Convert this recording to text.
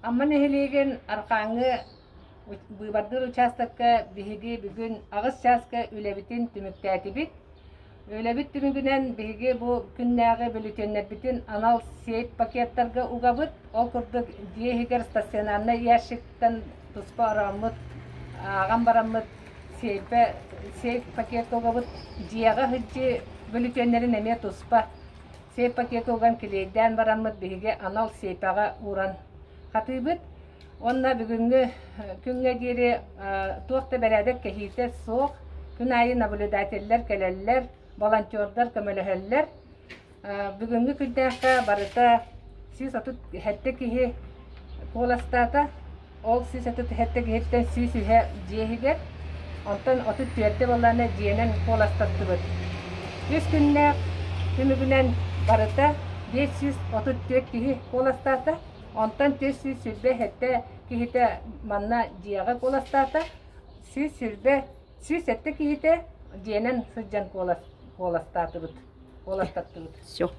Amma neheligen arqaңы быйбардыр участокка биһиги бүгүн агыс часка үлебитин түмүктәтибит. Үлебит түмүгүнен биһиги бу күннәгы бөлүтөннәрбитин анал сейт пакеттарга угабыт. Ол курдук диехигер стационарный ящиктан туспа арамыт, агам барамыт сейт пакет угабыт. Диега хыджи бөлүтөннәрин эме туспа. Сейт пакет уган килейден барамыт биһиги анал сейпага уран хатыбыт. Онна бүгүнгү күнгө дири туакта берәдек кехите соқ, күн айы наблюдательлер келеллер, волонтердар көмөлөһөллөр. Бүгүнгү күндәккә барыта сис атып хәтте кихи коластата, ол сис атып хәтте кихиттен сис үһә диехигер, онтан атып төрдө болланы диенен коластаттыбыт. 100 күннәк күнүгүнен барыта 500 атып төрт кихи коластата. Онтан тез сүй сүрбе хәтте кихите манна дияга коластата, сүй сүрбе сүй сәтте кихите диенен сыджан коластатыбыт. Все.